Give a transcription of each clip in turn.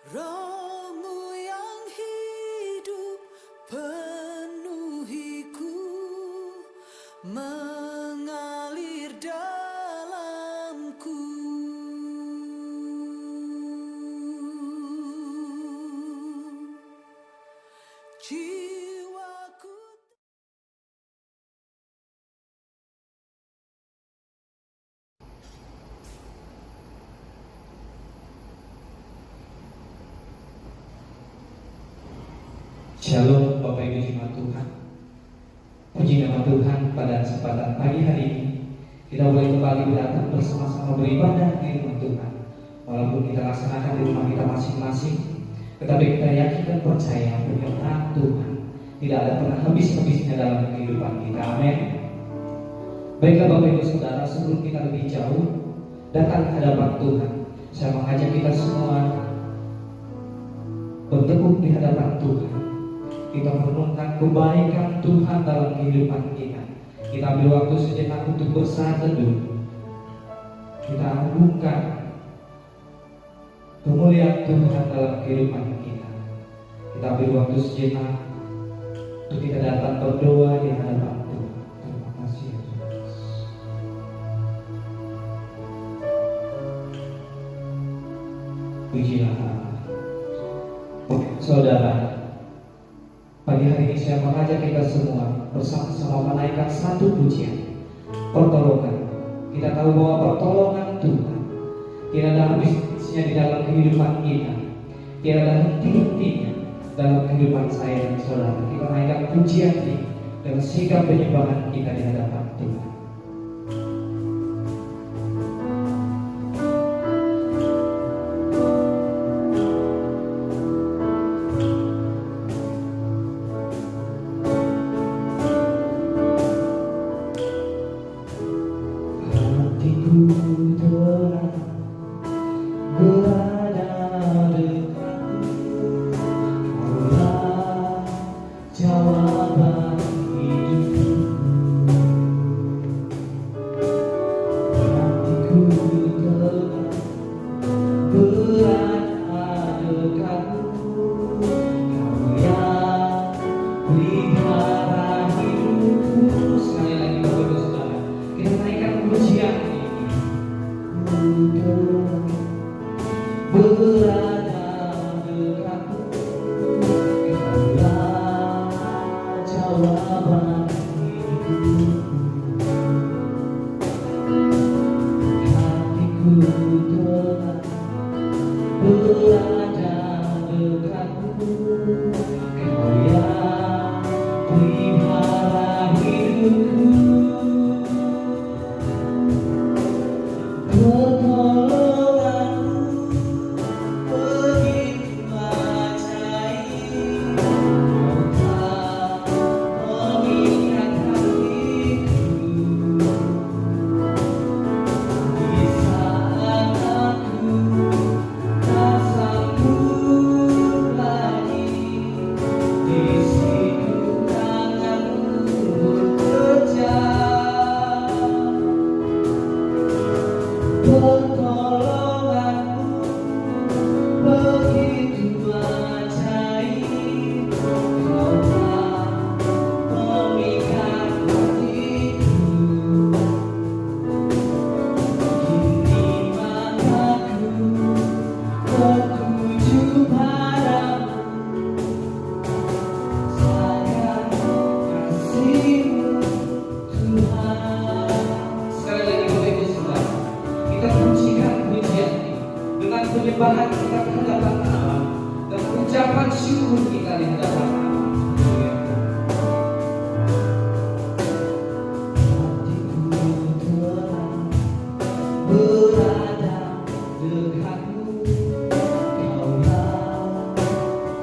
Roh-Mu yang hidup penuhiku, mengalir dalamku. Jiwaku Shalom Bapak Ibu Jemaat Tuhan. Puji nama Tuhan pada kesempatan pagi hari ini kita boleh kembali datang bersama-sama beribadah di rumah Tuhan. Walaupun kita laksanakan di rumah kita masing-masing, tetapi kita yakin dan percaya penyertaan Tuhan tidak ada pernah habis-habisnya dalam kehidupan kita. Amin. Baiklah Bapak Ibu Saudara, sebelum kita lebih jauh datang ke hadapan Tuhan, saya mengajak kita semua bertekuk di hadapan Tuhan. Kita merenungkan kebaikan Tuhan dalam kehidupan kita. Kita ambil waktu sejenak untuk bersatu teduh. Kita agungkan kemuliaan Tuhan dalam kehidupan kita. Kita ambil waktu sejenak untuk kita datang berdoa di hadapan Tuhan. Terima kasih Yesus. Pujilah Allah. Saudara, pagi hari ini saya mengajak kita semua bersama-sama menaikkan satu pujian, pertolongan. Kita tahu bahwa pertolongan Tuhan tidak ada habisnya di dalam kehidupan kita, tidak ada henti-hentinya dalam kehidupan saya dan saudara. Kita naikkan pujian ini dengan sikap penyembahan kita di hadapan Tuhan. Penyembahan kita ke hadapan Allah dan ucapan syukur kita di hadapan Allah. Berada dekatmu, Kaulah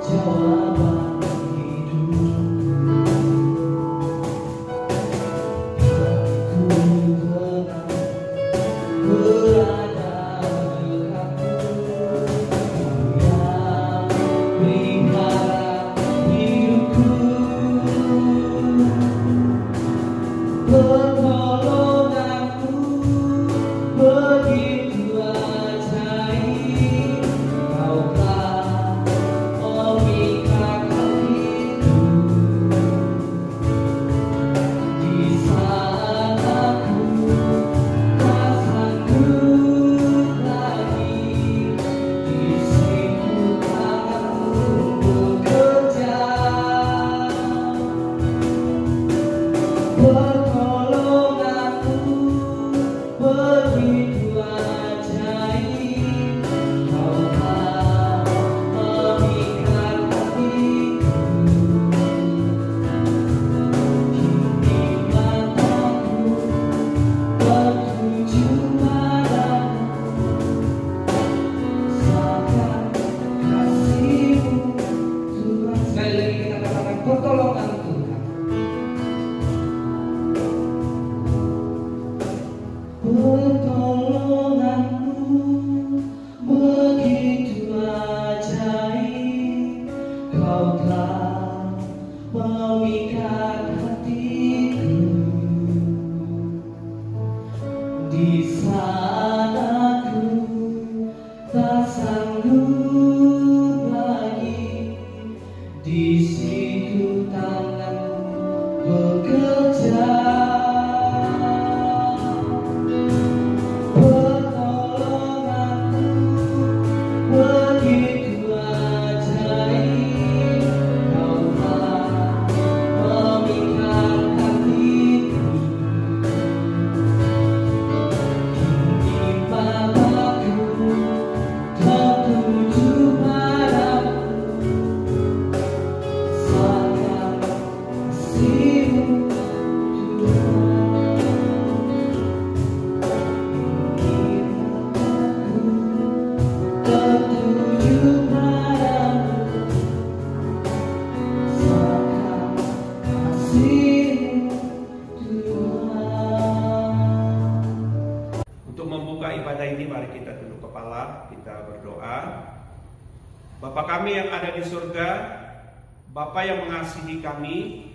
jawaban hidupku. Hatiku tertuju padamu, sangat kasih-Mu Tuhan. Untuk membuka ibadah ini, mari kita tunduk kepala, kita berdoa. Bapa kami yang ada di surga, Bapa yang mengasihi kami,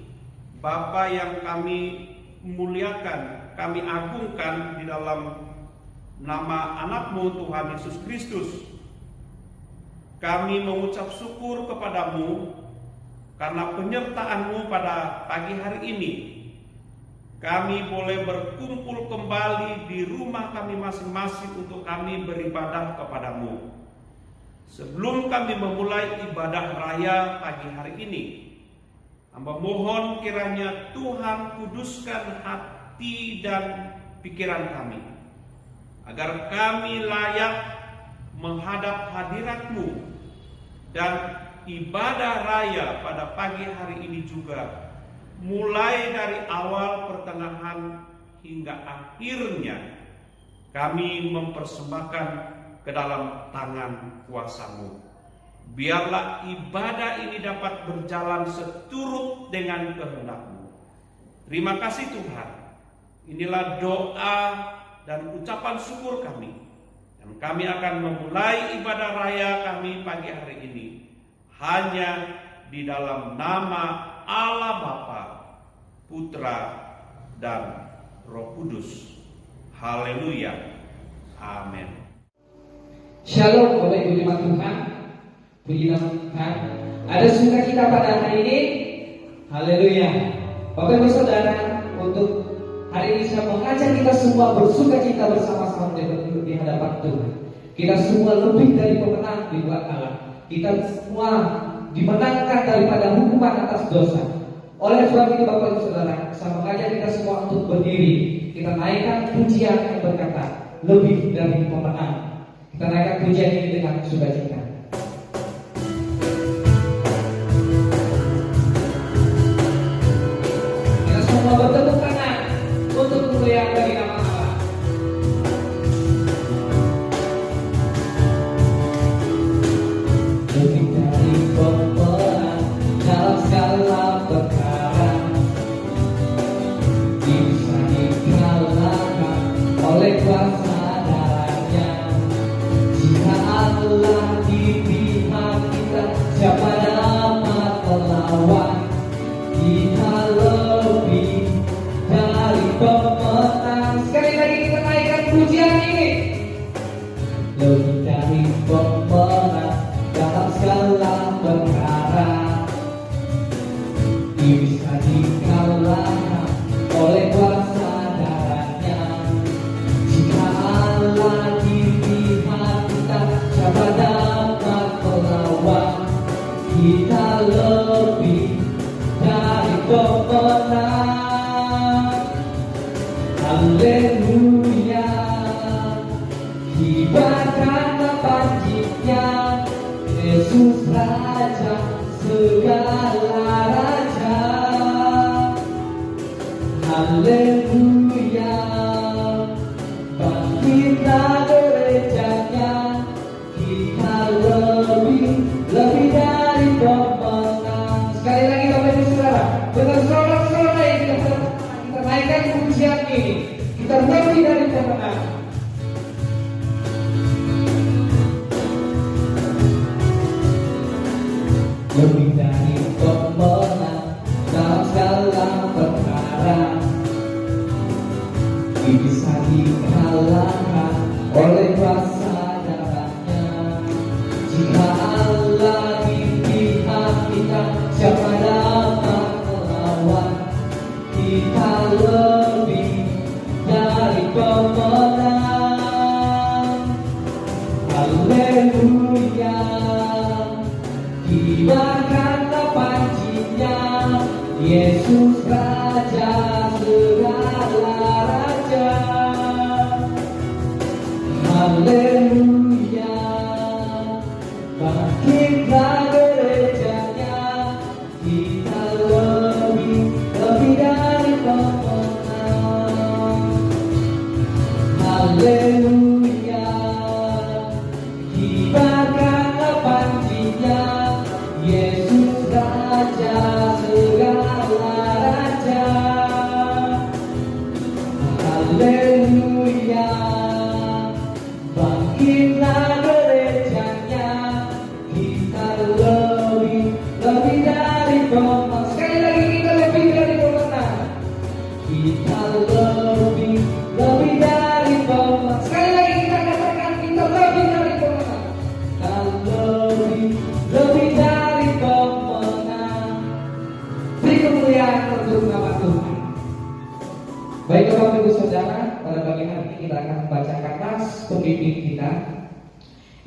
Bapa yang kami muliakan, kami agungkan di dalam nama anak-Mu Tuhan Yesus Kristus. Kami mengucap syukur kepadamu karena penyertaan-Mu pada pagi hari ini. Kami boleh berkumpul kembali di rumah kami masing-masing untuk kami beribadah kepadamu. Sebelum kami memulai ibadah raya pagi hari ini, hamba mohon kiranya Tuhan kuduskan hati dan pikiran kami, agar kami layak menghadap hadirat-Mu, dan ibadah raya pada pagi hari ini juga mulai dari awal, pertengahan, hingga akhirnya kami mempersembahkan ke dalam tangan kuasa-Mu. Biarlah ibadah ini dapat berjalan seturut dengan kehendak-Mu. Terima kasih Tuhan. Inilah doa dan ucapan syukur kami. Dan kami akan memulai ibadah raya kami pagi hari ini hanya di dalam nama Allah Bapa, Putra, dan Roh Kudus. Haleluya. Amin. Shalom Bapak Ibu jemaat Tuhan, puji nama Tuhan. Ada sukacita pada hari ini. Haleluya. Bapak Ibu Saudara, untuk hari ini saya mengajak kita semua bersukacita bersama-sama di hadapan Tuhan. Kita semua lebih dari pemenang di buat Allah. Kita semua dimenangkan daripada hukuman atas dosa. Oleh sebab itu Bapak Ibu Saudara, saya mengajak kita semua untuk berdiri. Kita naikkan pujian yang berkata, lebih dari pemenang. Kita naikkan pujian ini dengan sukacita. Kita semua bertepuk tangan untuk memuliakan bagi nama Allah. Lebih dari pemenang dalam segala perkara, bisa dikalahkan oleh kuasa darahnya. Jika Allah di pihak kita, siapa dapat melawan? Kita lebih dari pemenang. Sekali lagi kita naikkan pujian ini. Lebih dari pemenang dalam segala perkara, bisa dikalahkan oleh kuasa darahnya. Jika Allah di pihak kita, siapa dapat melawan? Kita lebih dari pemenang. Haleluya. Kibarkan panjinya, Yesus Raja segala raja. Haleluya. Bangkitlah gerejanya, kita lebih dari pemenang. Sekali lagi Bapak Ibu Saudara, dengan sorak-sorai kita naikkan pujian ini. Kita lebih dari pemenang. Lebih dari pemenang dalam segala perkara, bisa dikalahkan oleh kuasa darahnya. Jika Allah di pihak kita, siapa dapat melawan? Kita lebih dari pemenang. Haleluya. Kibarkanlah panjinya, Yesus Raja segala raja. Haleluya. Bangkitlah gerejanya, kita lebih dari pemenang. Haleluya. Kibarkanlah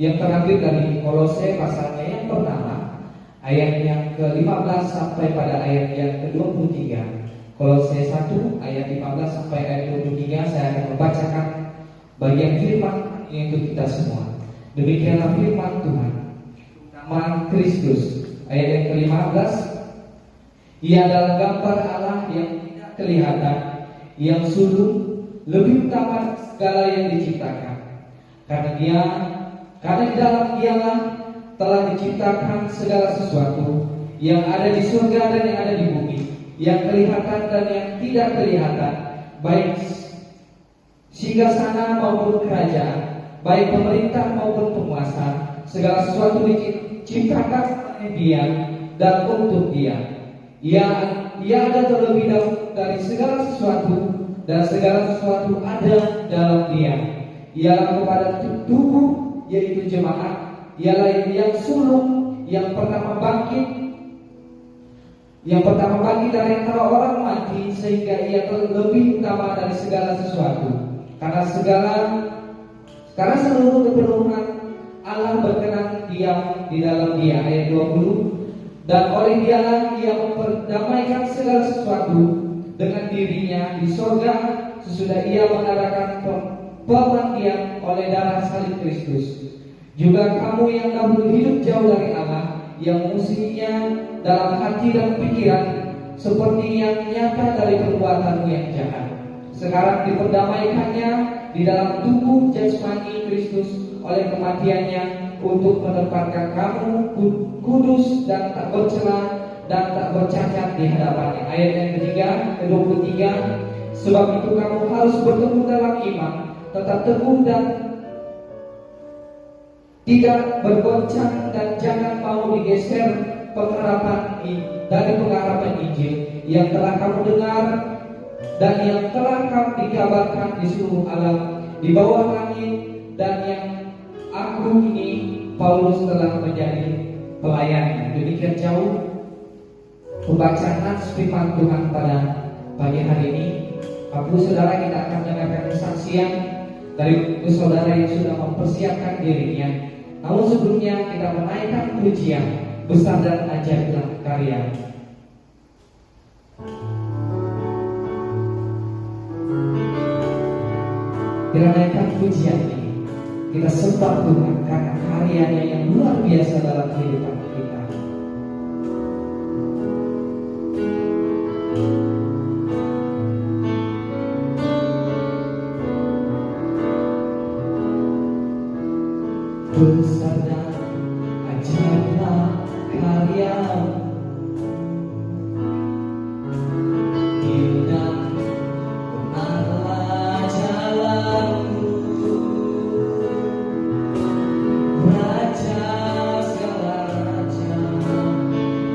yang terambil dari Kolose pasalnya yang pertama, ayat yang ke-15 sampai pada ayat yang ke-23. Kolose 1 ayat 15 sampai ayat 23, saya akan membacakan bagian firman yang untuk kita semua. Demikianlah firman Tuhan. Nama Kristus, ayat yang ke-15, Ia adalah gambar Allah yang tidak kelihatan, yang sulung, lebih utama segala yang diciptakan. Karena di dalam Dialah telah diciptakan segala sesuatu yang ada di surga dan yang ada di bumi, yang kelihatan dan yang tidak kelihatan, baik singgasana maupun kerajaan, baik pemerintah maupun penguasa. Segala sesuatu diciptakan oleh Dia dan untuk Dia. Ia ada terlebih dahulu dari segala sesuatu, dan segala sesuatu ada dalam Dia. Ialah kepada tubuh, yaitu jemaat. Ialah yang sulung, yang pertama bangkit dari antara orang mati, sehingga Ia lebih utama dari segala sesuatu. Karena seluruh kepenuhan Allah berkenan diam di dalam Dia. Ayat 20. Dan oleh Dialah Ia memperdamaikan segala sesuatu dengan dirinya di sorga, sesudah Ia mengadakan pemandian oleh darah salib Kristus. Juga kamu yang dahulu hidup jauh dari Allah, yang musuhnya dalam hati dan pikiran, seperti yang nyata dari perbuatanmu yang jahat, sekarang diperdamaikannya di dalam tubuh jasmani Kristus oleh kematiannya, untuk menempatkan kamu kudus dan tak bercela dan tak bercacat di hadapannya. Ayat yang ketiga, ke-23, sebab itu kamu harus bertemu dalam iman, tetap teguh dan tidak bergoncang, dan jangan mau digeser dari pengharapan Injil yang telah kamu dengar dan yang telah kamu dikabarkan di seluruh alam di bawah langit, dan yang aku ini Paulus telah menjadi pelayan. Demikian jauh pembacaan firman Tuhan pada pagi hari ini. Bapak Saudara, kita akan mendengarkan kesaksian dari saudara yang sudah mempersiapkan dirinya. Namun sebelumnya kita menaikkan pujian besar dan ajaiblah karya. Kita naikkan pujian ini, kita sembah Tuhan karena karyanya yang luar biasa dalam kehidupan kita. Besar dan ajaiblah karya-Mu, dan benarlah jalan-Mu, Raja segala raja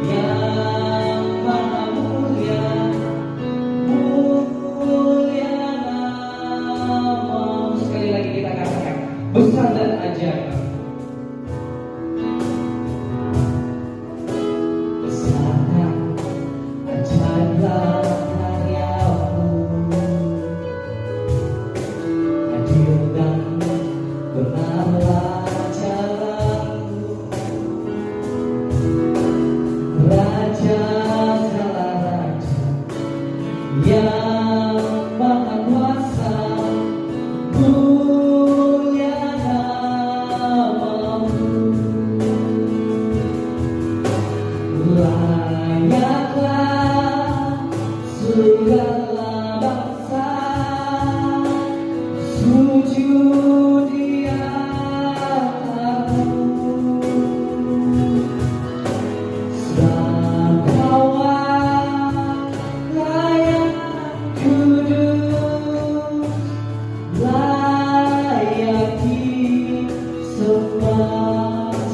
yang maha mulia, mulia nama-Mu. Sekali lagi kita katakan, besar dan ajaib.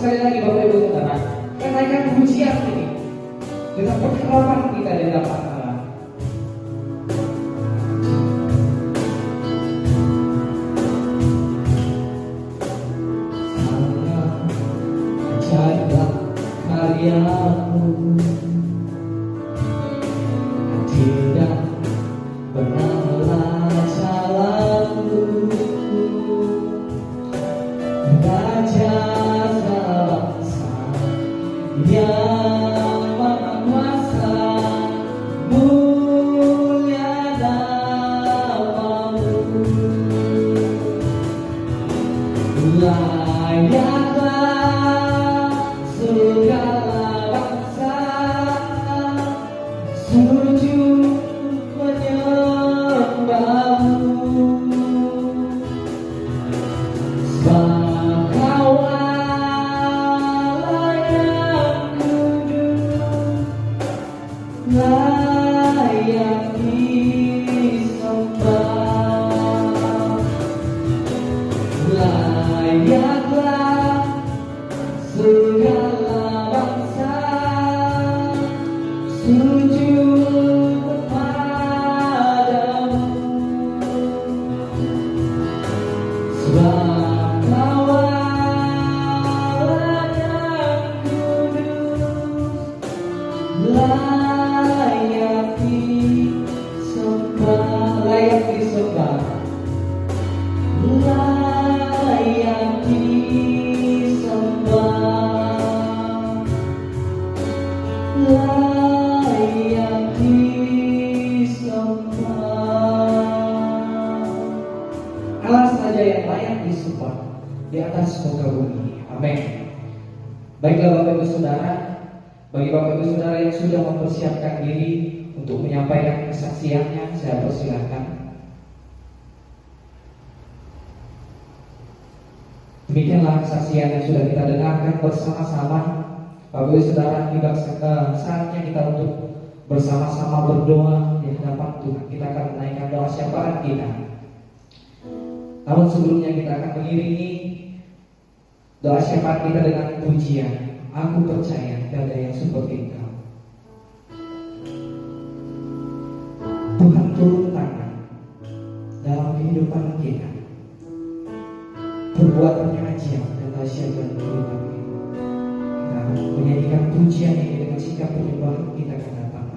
Sekali lagi Bapak Ibu Saudara, kenaikan pujian ini dengan perkerapan kita di hadapan Allah. Ajaiblah karya-Mu, tidak benarlah jalan-Mu, Raja yang maha kuasa, mulia namamu. Layaklah segala bangsa sujud menyembahmu, sebab Kau Allah yang kudus, layak disembah. Layaklah segala bangsa sujud kepadamu, sebab Kau Allah yang kudus, layak disembah, layak disembah, layak disembah, layak disembah. Allah saja yang layak disembah di atas muka bumi. Amin. Baiklah Bapak Ibu Saudara, bagi Bapak Ibu Saudara yang sudah mempersiapkan diri untuk menyampaikan kesaksiannya, saya persilakan. Demikianlah kesaksian yang sudah kita dengarkan bersama-sama. Bapak Ibu Saudara, saatnya kita untuk bersama-sama berdoa di hadapan Tuhan. Kita akan menaikkan doa syafaat kita. Namun sebelumnya kita akan mengiringi doa syafaat kita dengan pujian. Aku percaya tidak ada yang seperti Engkau. Tuhan turun tangan dalam kehidupan kita. Perbuatannya ajaib dan dahsyat dalam kehidupan kita. Kita menyanyikan pujian ini dengan sikap penyembahan kita ke hadapan.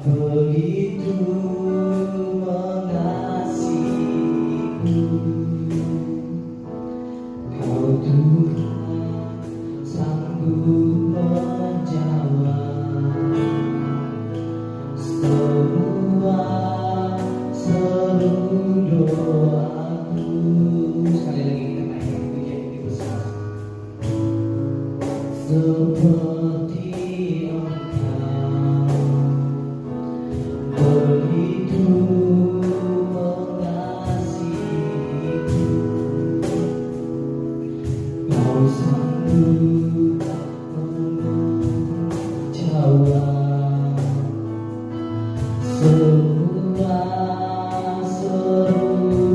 Begitu mengasihiku, Kau Tuhan sanggup menjawab semua seru doaku. Sekali lagi kita naikkan pujian ini bersama. Seperti begitu mengasihiku, Kau sanggup menjawab semua seru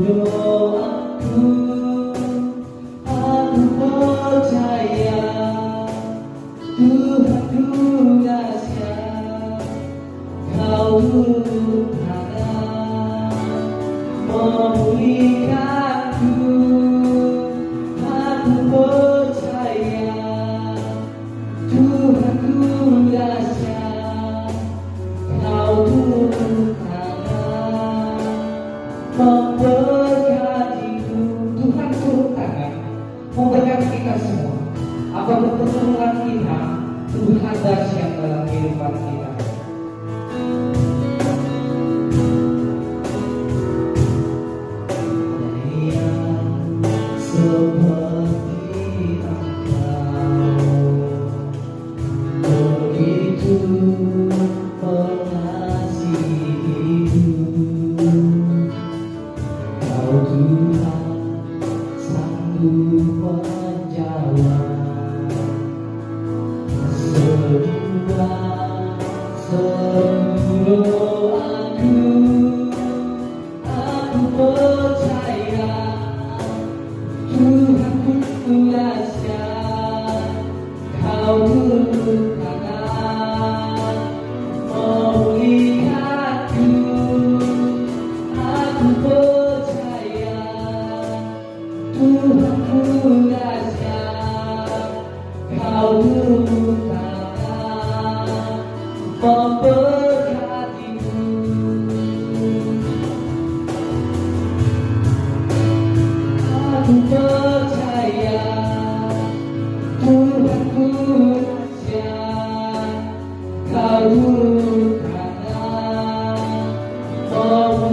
doaku. Aku percaya Tuhanku dahsyat, Kau Tuhan memulihkanku. Aku percaya Tuhanku dahsyat, Kau Tuhan memberkatiku. Tuhan turun tangan memberkati kita semua. Apapun pertemuan kita, Tuhan dahsyat dalam kehidupan kita.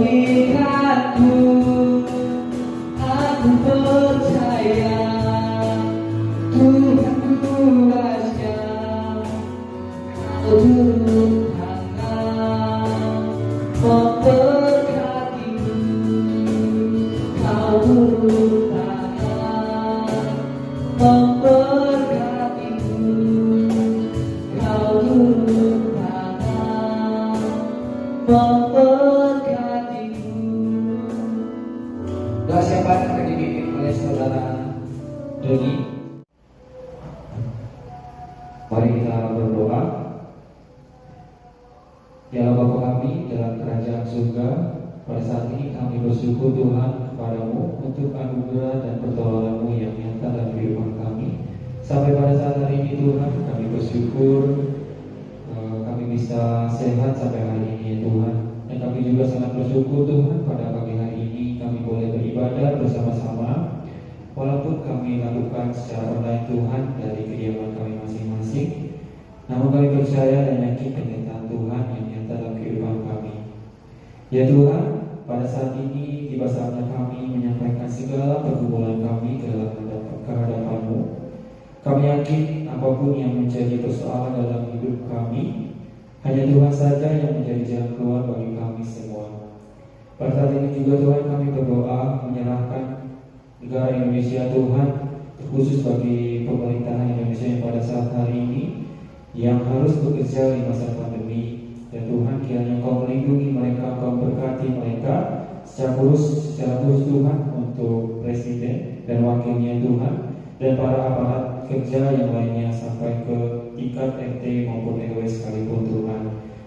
melihatku, aku percaya Tuhan kuasa, kau turun tangan memberkatiku, kau turun tangan memberkatiku, kau turun tangan memberkatiku. Doa siapa yang akan dipimpin oleh saudara Doni? Mari kita berdoa. Ya Allah Bapa kami dalam kerajaan surga, pada saat ini kami bersyukur Tuhan kepadamu untuk anugerah dan pertolongan-Mu yang nyata dalam kehidupan kami. Sampai pada saat hari ini Tuhan, kami bersyukur kami bisa sehat sampai hari ini ya Tuhan. Dan kami juga sangat bersyukur Tuhan pada pagi hari ini kami boleh beribadah bersama-sama. Walaupun kami lakukan secara online Tuhan dari kediaman kami masing-masing, namun kami percaya dan yakin penyertaan Tuhan yang nyata dalam kehidupan kami. Ya Tuhan, pada saat ini tiba saatnya kami menyampaikan segala pergumulan kami ke dalam kehadapan-Mu. Kami yakin apapun yang menjadi persoalan dalam hidup kami, hanya Tuhan saja yang menjadi jalan keluar bagi kami semua. Pada saat ini juga Tuhan kami berdoa menyerahkan negara Indonesia Tuhan, khusus bagi pemerintahan Indonesia yang pada saat hari ini yang harus bekerja di masa pandemi. Ya Tuhan, kiranya Kau melindungi mereka, Kau berkati mereka secara khusus Tuhan untuk Presiden dan wakilnya Tuhan, dan para aparat kerja yang lainnya sampai ke tingkat RT maupun RW sekalipun Tuhan.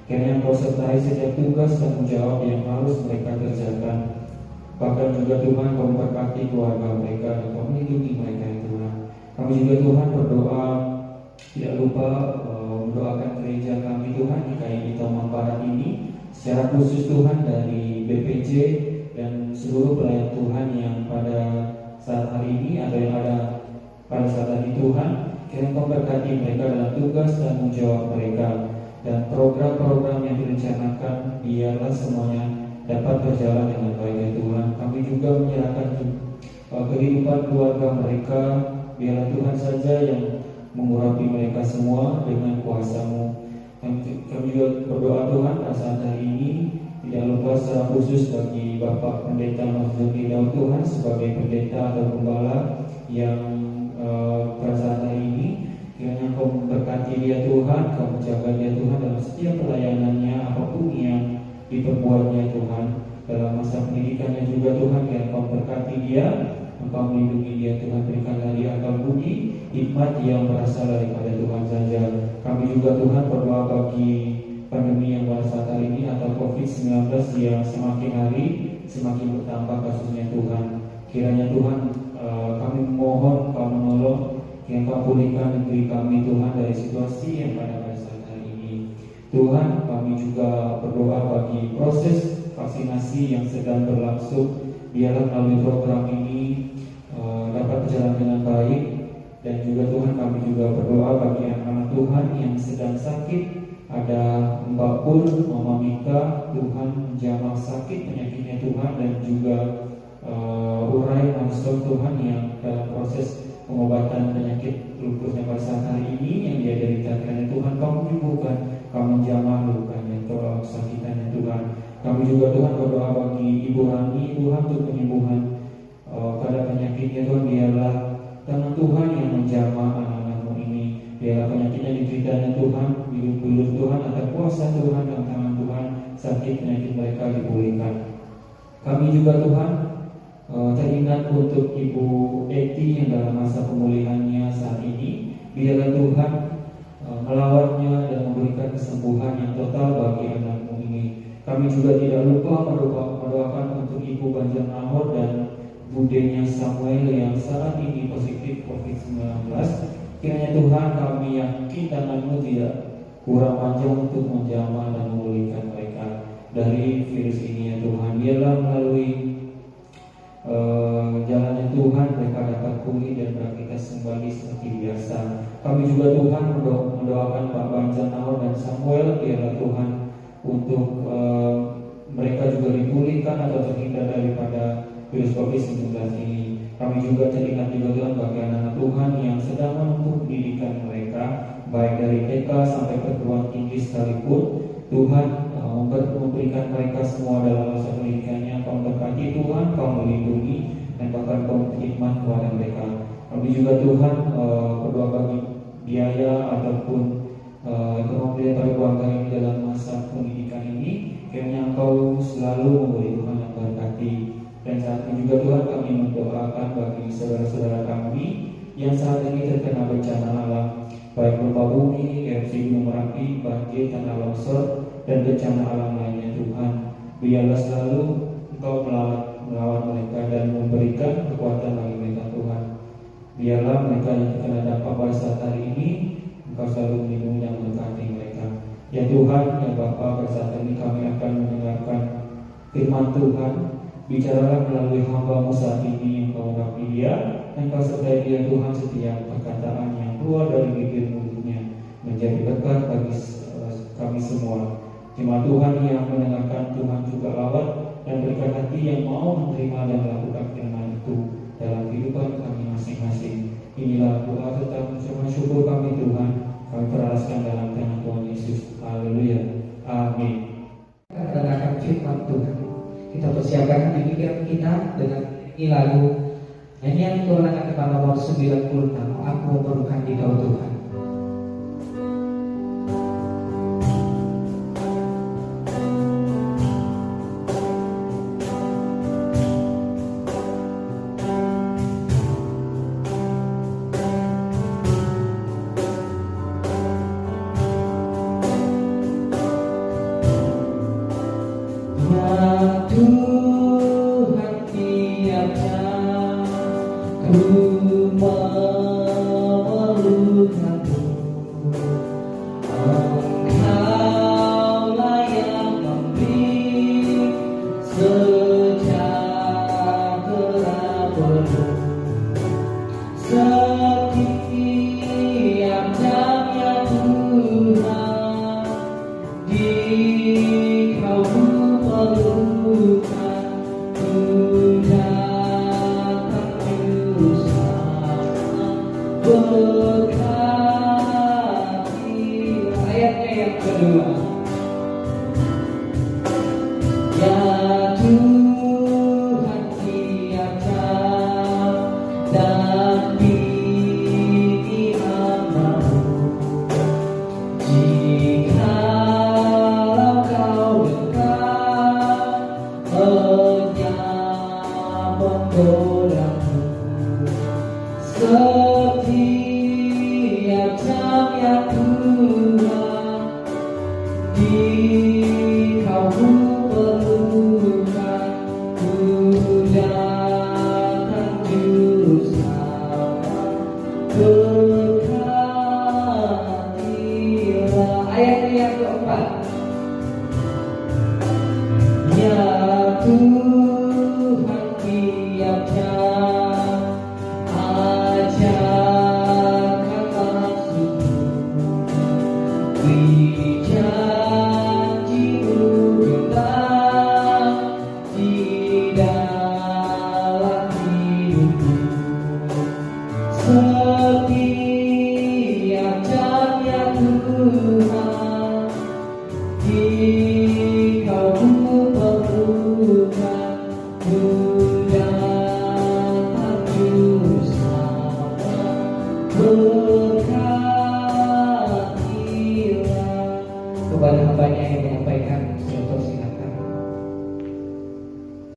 Kiranya Kau sertai setiap tugas tanggung jawab yang harus mereka kerjakan. Bahkan juga Tuhan Kau memberkati keluarga mereka dan Kau melindungi mereka ya Tuhan. Kami juga Tuhan berdoa tidak lupa mendoakan gereja kami Tuhan di KMI Tomang Barat ini, secara khusus Tuhan dari BPJ dan seluruh pelayan Tuhan yang pada saat hari ini atau yang ada pada saat hari Tuhan. Kiranya Kau berkati mereka dalam tugas dan tanggung jawab mereka, dan program-program yang direncanakan biarlah semuanya dapat berjalan dengan baik ya Tuhan. Kami juga menyerahkan kehidupan keluarga mereka, biarlah Tuhan saja yang mengurapi mereka semua dengan kuasa-Mu. Kami juga berdoa Tuhan pada saat hari ini, tidak lupa secara khusus bagi Bapak Pendeta Nurjoni Daud Tuhan sebagai pendeta atau gembala yang pada saat hari ini, kiranya Kau memberkati dia Tuhan, Kau menjaga dia Tuhan dalam setiap pelayanannya, apapun yang diperbuatnya Tuhan. Dalam masa pendidikannya juga Tuhan, kiranya Kau memberkati dia, Engkau melindungi dia Tuhan, berikanlah dia akal budi, hikmat yang berasal daripada Tuhan saja. Kami juga Tuhan berdoa bagi pandemi yang pada saat hari ini atau COVID-19 yang semakin hari semakin bertambah kasusnya Tuhan. Kiranya Tuhan kami mohon Kau menolong, kiranya Kau pulihkan negeri kami Tuhan dari situasi yang pada saat hari ini. Tuhan, kami juga berdoa bagi proses vaksinasi yang sedang berlangsung, biarlah melalui program ini dapat berjalan dengan baik. Dan juga Tuhan, kami juga berdoa bagi anak-anak Tuhan yang sedang sakit. Ada Mbak Pul, Mama Mika, Tuhan menjamah sakit penyakitnya Tuhan, dan juga Urai Mansur Tuhan yang dalam proses pengobatan penyakit lupusnya pada saat hari ini yang dia deritakan. Tuhan, Kau menyembuhkan, Kau menjamah lukanya, tolong sakitannya Tuhan. Kami juga Tuhan berdoa bagi Ibu Rani Tuhan untuk penyembuhan pada penyakitnya Tuhan. Biarlah tangan Tuhan yang menjamah anak-anak-Mu ini, biarlah penyakitnya dideritanya Tuhan, bilut-bilut Tuhan atas kuasa Tuhan dan tangan Tuhan, sakit penyakit mereka dipulihkan. Kami juga Tuhan teringat untuk Ibu Eti yang dalam masa pemulihannya saat ini, biarlah Tuhan melawatnya dan memberikan kesembuhan yang total bagi anak-Mu ini. Kami juga tidak lupa mendoakan untuk Ibu Banjar Nahor dan budenya Samuel yang saat ini positif COVID-19. Kiranya Tuhan, kami yakin tangan-Mu tidak kurang panjang untuk menjamah dan memulihkan mereka dari virus ini ya Tuhan. Biarlah melalui jalannya Tuhan mereka dapat pulih dan beraktivitas kembali seperti biasa. Kami juga Tuhan mendoakan Pak Banjar Nahor dan Samuel, biarlah Tuhan untuk mereka juga dipulihkan COVID-19 ini. Kami juga teringat juga Tuhan bagi anak-anak Tuhan yang sedang menempuh pendidikan mereka, baik dari TK sampai perguruan tinggi sekalipun. Tuhan memberikan mereka semua dalam masa pendidikannya. Kau memberkati Tuhan, Kau melindungi, dan bahkan Kau berkhidmat kepada mereka. Kami juga Tuhan berdoa bagi biaya ataupun ekonomi dari keluarga ini dalam masa pendidikan ini. Kiranya Engkau selalu memberi Tuhan yang berkati. Dan saat ini juga Tuhan kami mendoakan bagi saudara-saudara kami yang saat ini terkena bencana alam, baik gempa bumi, erupsi gunung Merapi, banjir, tanah longsor, dan bencana alam lainnya. Tuhan, biarlah selalu Engkau melawan mereka dan memberikan kekuatan bagi mereka. Tuhan, biarlah mereka yang terkena dampak pada saat hari ini Engkau selalu melindungi dan memberkati mereka. Ya Tuhan, ya Bapa, pada saat ini kami akan mendengarkan firman Tuhan. Bicaralah melalui hamba-Mu saat ini, Engkau urapi dia, dan Engkau sertai dia Tuhan. Setiap perkataan yang keluar dari bibir mulutnya menjadi berkat bagi kami semua. Jemaat Tuhan yang mendengarkan, Tuhan juga lawat dan berikan hati yang mau menerima dan melakukan firman itu dalam kehidupan kami masing-masing. Inilah doa serta ucapan syukur kami Tuhan. Kami peraskan dalam nama Tuhan Yesus. Haleluya. Amin. Kita mendengarkan firman Tuhan. Kita persiapkan di pikiran kita dengan ini lagu nyanyian kemenangan kepala nomor 96. Aku memerlukan Dikau Tuhan.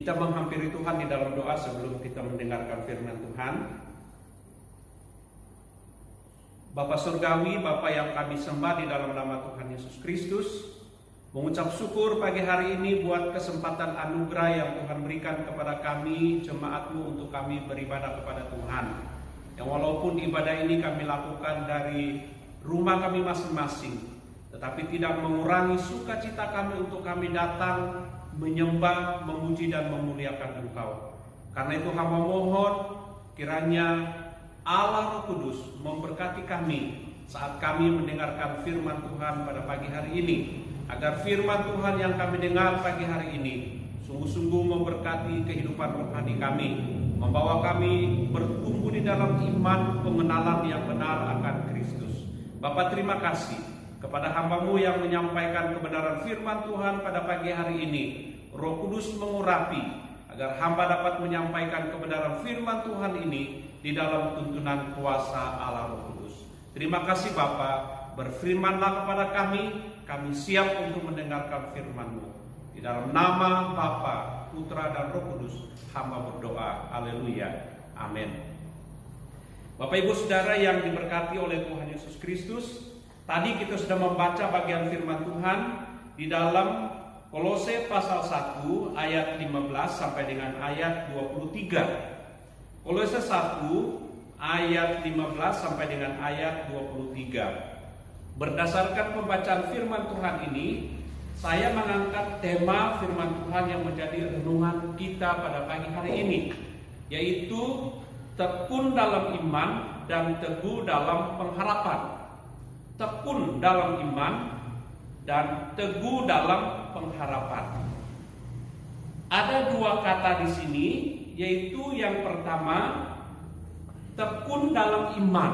Kita menghampiri Tuhan di dalam doa sebelum kita mendengarkan firman Tuhan. Bapa Surgawi, Bapa yang kami sembah di dalam nama Tuhan Yesus Kristus, mengucap syukur pagi hari ini buat kesempatan anugerah yang Tuhan berikan kepada kami, jemaat-Mu, untuk kami beribadah kepada Tuhan. Yang walaupun ibadah ini kami lakukan dari rumah kami masing-masing, tetapi tidak mengurangi sukacita kami untuk kami datang menyembah, memuji dan memuliakan Engkau. Karena itu hamba mohon kiranya Allah Roh Kudus memberkati kami saat kami mendengarkan firman Tuhan pada pagi hari ini, agar firman Tuhan yang kami dengar pagi hari ini sungguh-sungguh memberkati kehidupan rohani kami, membawa kami bertumbuh di dalam iman pengenalan yang benar akan Kristus. Bapa, terima kasih kepada hamba-Mu yang menyampaikan kebenaran firman Tuhan pada pagi hari ini. Roh Kudus mengurapi agar hamba dapat menyampaikan kebenaran firman Tuhan ini di dalam tuntunan kuasa Allah Roh Kudus. Terima kasih Bapa, berfirmanlah kepada kami siap untuk mendengarkan firman-Mu. Di dalam nama Bapa, Putra dan Roh Kudus, hamba berdoa. Haleluya. Amin. Bapak Ibu Saudara yang diberkati oleh Tuhan Yesus Kristus, tadi kita sudah membaca bagian firman Tuhan di dalam Kolose pasal 1 ayat 15 sampai dengan ayat 23. Kolose 1 ayat 15 sampai dengan ayat 23. Berdasarkan pembacaan firman Tuhan ini, saya mengangkat tema firman Tuhan yang menjadi renungan kita pada pagi hari ini, yaitu tekun dalam iman dan teguh dalam pengharapan. Tekun dalam iman dan teguh dalam pengharapan. Ada dua kata di sini, yaitu yang pertama tekun dalam iman,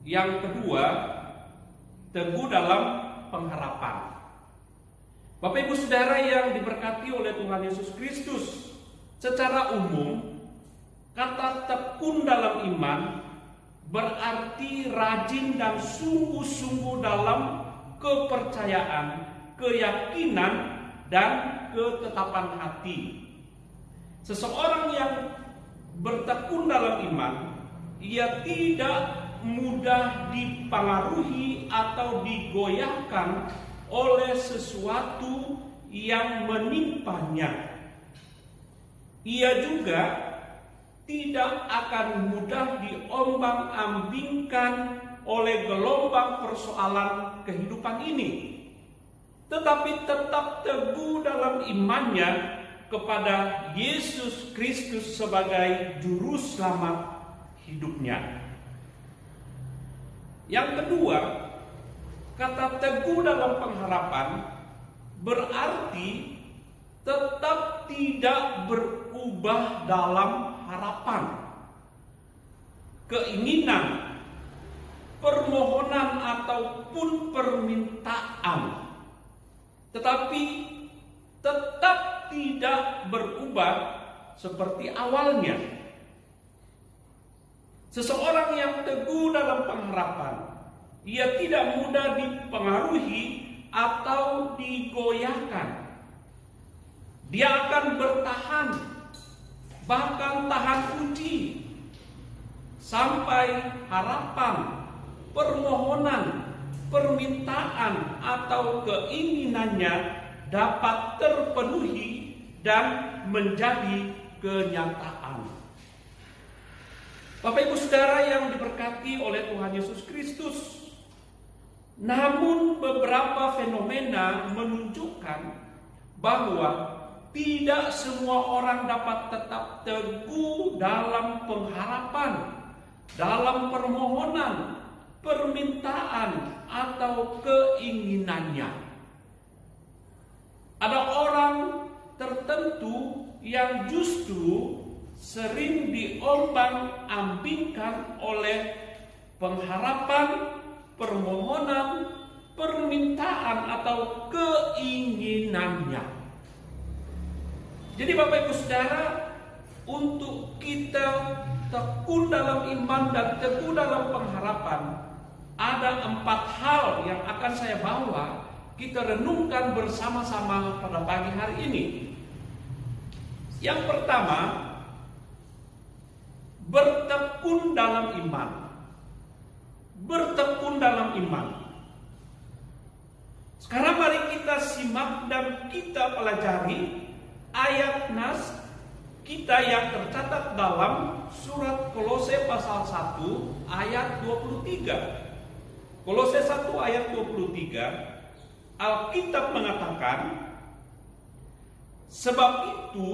yang kedua teguh dalam pengharapan. Bapak Ibu Saudara yang diberkati oleh Tuhan Yesus Kristus, secara umum kata tekun dalam iman berarti rajin dan sungguh-sungguh dalam kepercayaan, keyakinan, dan ketetapan hati. Seseorang yang bertekun dalam iman, ia tidak mudah dipengaruhi atau digoyahkan oleh sesuatu yang menimpanya. Ia juga tidak akan mudah diombang-ambingkan oleh gelombang persoalan kehidupan ini, tetapi tetap teguh dalam imannya kepada Yesus Kristus sebagai juru selamat hidupnya. Yang kedua, kata teguh dalam pengharapan berarti tetap tidak berubah dalam harapan, keinginan, permohonan ataupun permintaan, tetapi tetap tidak berubah seperti awalnya. Seseorang yang teguh dalam pengharapan, ia tidak mudah dipengaruhi atau digoyahkan. Dia akan bertahan, bahkan tahan uji, sampai harapan, permohonan, permintaan atau keinginannya dapat terpenuhi dan menjadi kenyataan. Bapak Ibu Saudara yang diberkati oleh Tuhan Yesus Kristus, namun beberapa fenomena menunjukkan bahwa tidak semua orang dapat tetap teguh dalam pengharapan, dalam permohonan, permintaan, atau keinginannya. Ada orang tertentu yang justru sering diombang-ambingkan oleh pengharapan, permohonan, permintaan, atau keinginannya. Jadi Bapak Ibu Saudara, untuk kita tekun dalam iman dan teguh dalam pengharapan, ada 4 hal yang akan saya bawa kita renungkan bersama-sama pada pagi hari ini. Yang pertama, bertekun dalam iman. Bertekun dalam iman. Sekarang mari kita simak dan kita pelajari ayat nas kita yang tercatat dalam surat Kolose pasal 1 ayat 23. Kolose 1 ayat 23, Alkitab mengatakan, sebab itu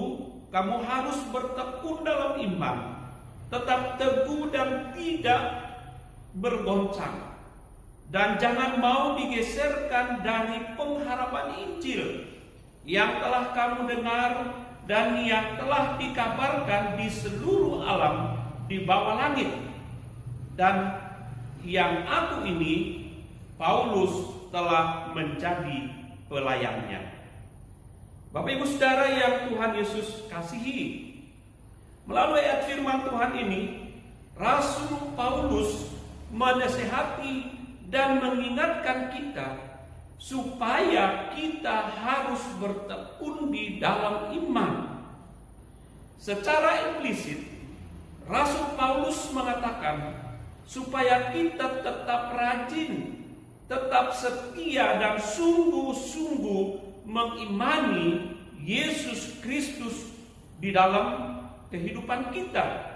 kamu harus bertekun dalam iman, tetap teguh dan tidak bergoncang, dan jangan mau digeserkan dari pengharapan Injil yang telah kamu dengar dan yang telah dikabarkan di seluruh alam di bawah langit, dan yang aku ini, Paulus, telah menjadi pelayannya. Bapak Ibu Saudara yang Tuhan Yesus kasihi, melalui ayat firman Tuhan ini, Rasul Paulus menasihati dan mengingatkan kita supaya kita harus bertekun di dalam iman. Secara implisit, Rasul Paulus mengatakan supaya kita tetap rajin, tetap setia dan sungguh-sungguh mengimani Yesus Kristus di dalam kehidupan kita,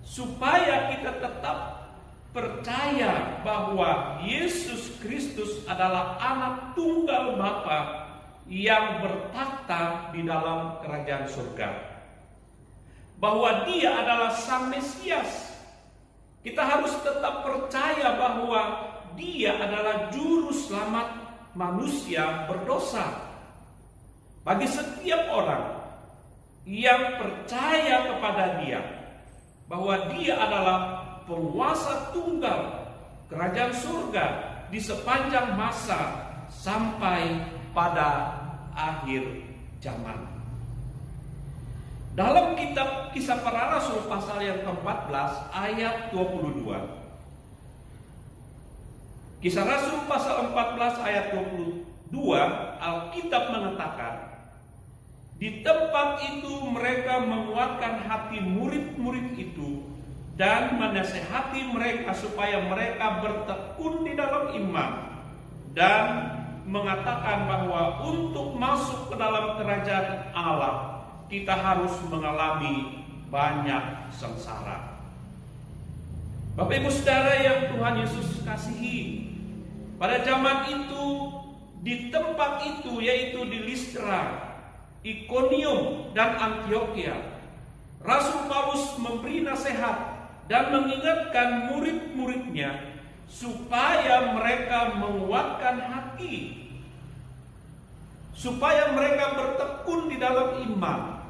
supaya kita tetap percaya bahwa Yesus Kristus adalah anak tunggal Bapa yang bertakhta di dalam kerajaan surga, bahwa Dia adalah Sang Mesias. Kita harus tetap percaya bahwa Dia adalah juru selamat manusia berdosa. Bagi setiap orang yang percaya kepada Dia, bahwa Dia adalah penguasa tunggal kerajaan surga di sepanjang masa sampai pada akhir zaman. Dalam kitab Kisah Para Rasul pasal yang ke-14 ayat 22, Kisah Rasul pasal 14 ayat 22, Alkitab mengatakan, di tempat itu mereka menguatkan hati murid-murid itu dan menasehati mereka supaya mereka bertekun di dalam iman, dan mengatakan bahwa untuk masuk ke dalam kerajaan Allah kita harus mengalami banyak sengsara. Bapak Ibu Saudara yang Tuhan Yesus kasihi, pada zaman itu, di tempat itu, yaitu di Listra, Ikonium, dan Antioquia, Rasul Paulus memberi nasihat dan mengingatkan murid-muridnya supaya mereka menguatkan hati, supaya mereka bertekun di dalam iman,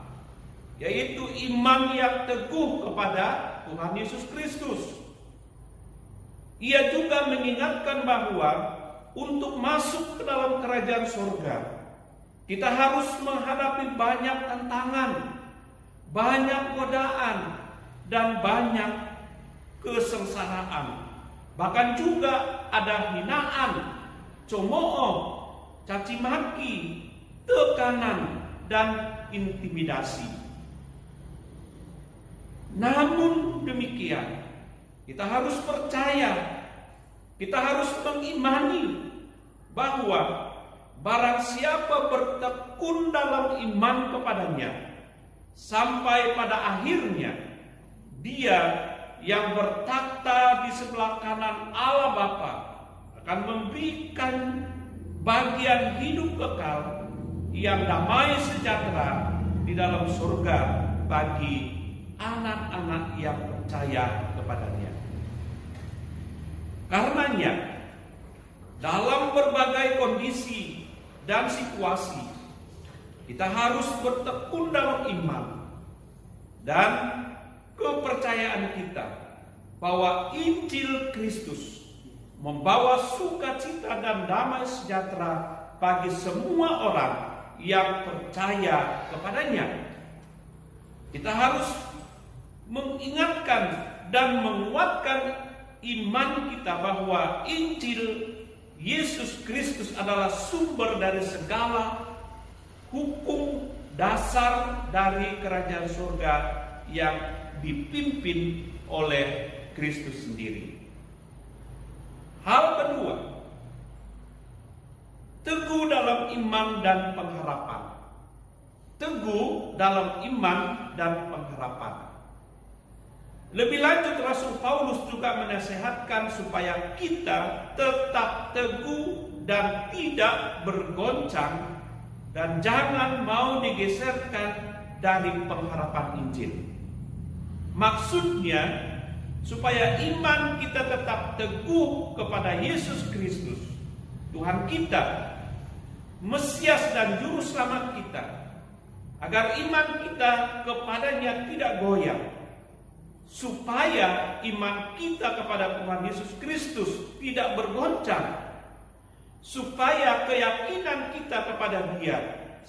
yaitu iman yang teguh kepada Tuhan Yesus Kristus. Ia juga mengingatkan bahwa untuk masuk ke dalam kerajaan surga, kita harus menghadapi banyak tantangan, banyak godaan, dan banyak kesengsaraan. Bahkan juga ada hinaan, cemooh, caci maki, tekanan, dan intimidasi. Namun demikian, kita harus percaya, kita harus mengimani bahwa barang siapa bertekun dalam iman kepadanya, sampai pada akhirnya Dia yang bertakhta di sebelah kanan Allah Bapa akan memberikan bagian hidup kekal yang damai sejahtera di dalam surga bagi anak-anak yang percaya kepadanya. Karenanya, dalam berbagai kondisi dan situasi, kita harus bertekun dalam iman dan kepercayaan kita bahwa Injil Kristus membawa sukacita dan damai sejahtera bagi semua orang yang percaya kepadanya. Kita harus mengingatkan dan menguatkan iman kita bahwa Injil Yesus Kristus adalah sumber dari segala hukum dasar dari kerajaan surga yang dipimpin oleh Kristus sendiri. Hal kedua, teguh dalam iman dan pengharapan. Teguh dalam iman dan pengharapan. Lebih lanjut, Rasul Paulus juga menasihatkan supaya kita tetap teguh dan tidak bergoncang, dan jangan mau digeserkan dari pengharapan Injil. Maksudnya, supaya iman kita tetap teguh kepada Yesus Kristus, Tuhan kita, Mesias dan Juru Selamat kita, agar iman kita kepadanya tidak goyah, supaya iman kita kepada Tuhan Yesus Kristus tidak bergoncang, supaya keyakinan kita kepada Dia,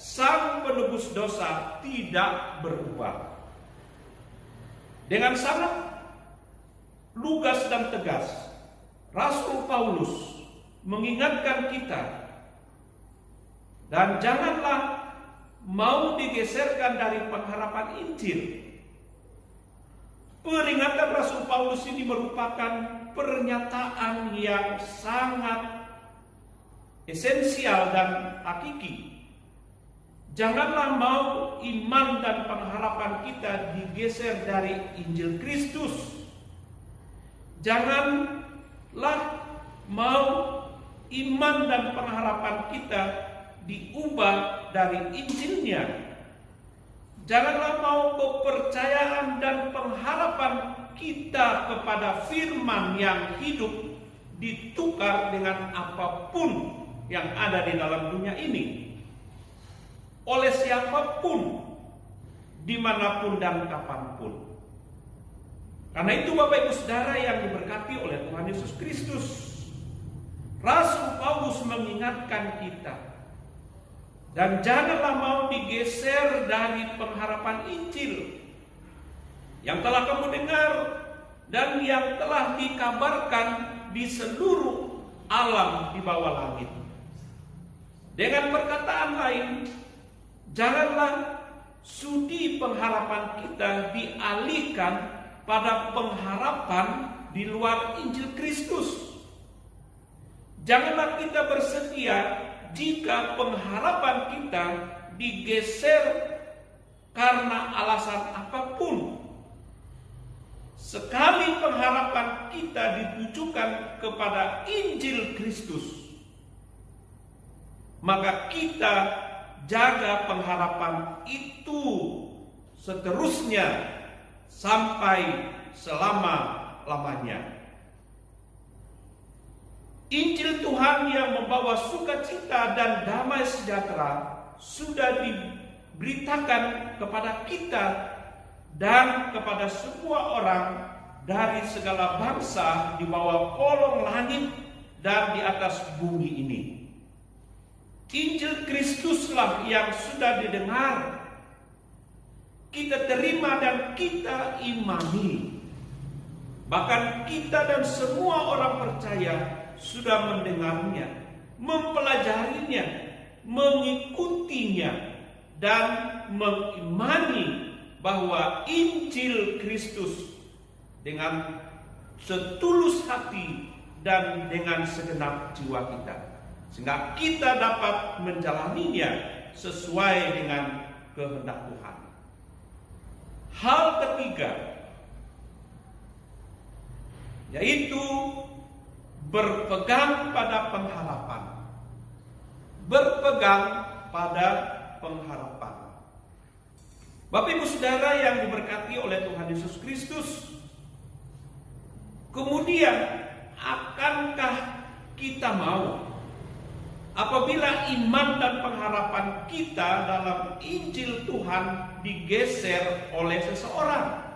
Sang Penebus dosa, tidak berubah. Dengan sangat lugas dan tegas, Rasul Paulus mengingatkan kita, dan janganlah mau digeserkan dari pengharapan Injil. Peringatan Rasul Paulus ini merupakan pernyataan yang sangat esensial dan hakiki. Janganlah mau iman dan pengharapan kita digeser dari Injil Kristus. Janganlah mau iman dan pengharapan kita diubah dari Injilnya. Janganlah mau kepercayaan dan pengharapan kita kepada firman yang hidup ditukar dengan apapun yang ada di dalam dunia ini, oleh siapapun, dimanapun dan kapanpun. Karena itu Bapak Ibu Saudara yang diberkati oleh Tuhan Yesus Kristus, Rasul Paulus mengingatkan kita, dan janganlah mau digeser dari pengharapan Injil yang telah kamu dengar dan yang telah dikabarkan di seluruh alam di bawah langit. Dengan perkataan lain, janganlah sudi pengharapan kita dialihkan pada pengharapan di luar Injil Kristus. Janganlah kita bersedia jika pengharapan kita digeser karena alasan apapun. Sekali pengharapan kita ditujukan kepada Injil Kristus, maka kita jaga pengharapan itu seterusnya sampai selama-lamanya. Injil Tuhan yang membawa sukacita dan damai sejahtera sudah diberitakan kepada kita dan kepada semua orang dari segala bangsa di bawah kolong langit dan di atas bumi ini. Injil Kristuslah yang sudah didengar, kita terima dan kita imani. Bahkan kita dan semua orang percaya sudah mendengarnya, mempelajarinya, mengikutinya, dan mengimani bahwa Injil Kristus dengan setulus hati dan dengan segenap jiwa kita, sehingga kita dapat menjalaninya sesuai dengan kehendak Tuhan. Hal ketiga, yaitu berpegang pada pengharapan. Berpegang pada pengharapan. Bapak Ibu Saudara yang diberkati oleh Tuhan Yesus Kristus, kemudian akankah kita mau apabila iman dan pengharapan kita dalam Injil Tuhan digeser oleh seseorang?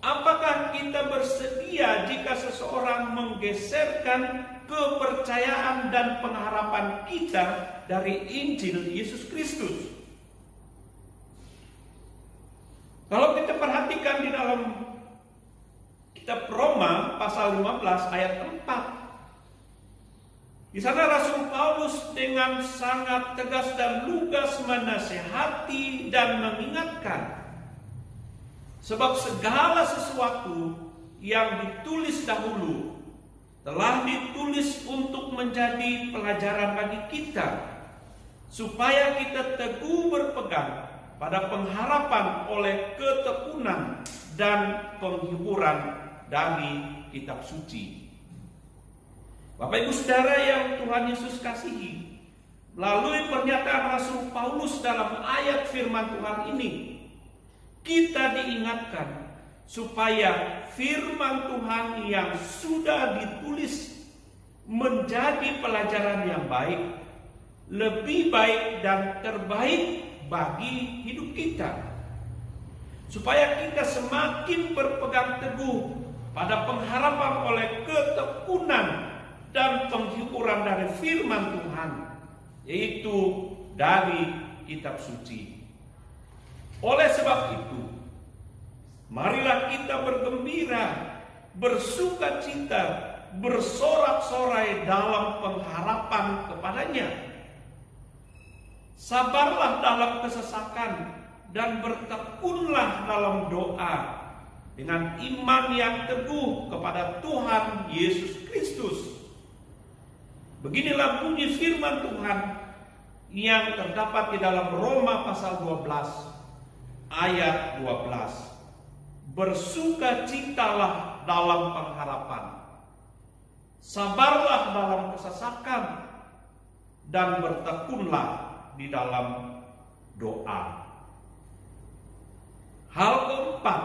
Apakah kita bersedia jika seseorang menggeserkan kepercayaan dan pengharapan kita dari Injil Yesus Kristus? Kalau kita perhatikan di dalam kitab Roma pasal 15 ayat 4, di sana Rasul Paulus dengan sangat tegas dan lugas menasihati dan mengingatkan, sebab segala sesuatu yang ditulis dahulu telah ditulis untuk menjadi pelajaran bagi kita, supaya kita teguh berpegang pada pengharapan oleh ketekunan dan penghiburan dari kitab suci. Bapak Ibu Saudara yang Tuhan Yesus kasihi, melalui pernyataan Rasul Paulus dalam ayat firman Tuhan ini, kita diingatkan supaya firman Tuhan yang sudah ditulis menjadi pelajaran yang baik, lebih baik dan terbaik bagi hidup kita, supaya kita semakin berpegang teguh pada pengharapan oleh ketekunan dan penghiburan dari firman Tuhan, yaitu dari kitab suci. Oleh sebab itu, marilah kita bergembira, bersukacita, bersorak-sorai dalam pengharapan kepadanya. Sabarlah dalam kesesakan dan bertekunlah dalam doa dengan iman yang teguh kepada Tuhan Yesus Kristus. Beginilah bunyi firman Tuhan yang terdapat di dalam Roma pasal 12 ayat 12. Bersukacitalah dalam pengharapan, sabarlah dalam kesesakan, dan bertekunlah di dalam doa. Hal keempat,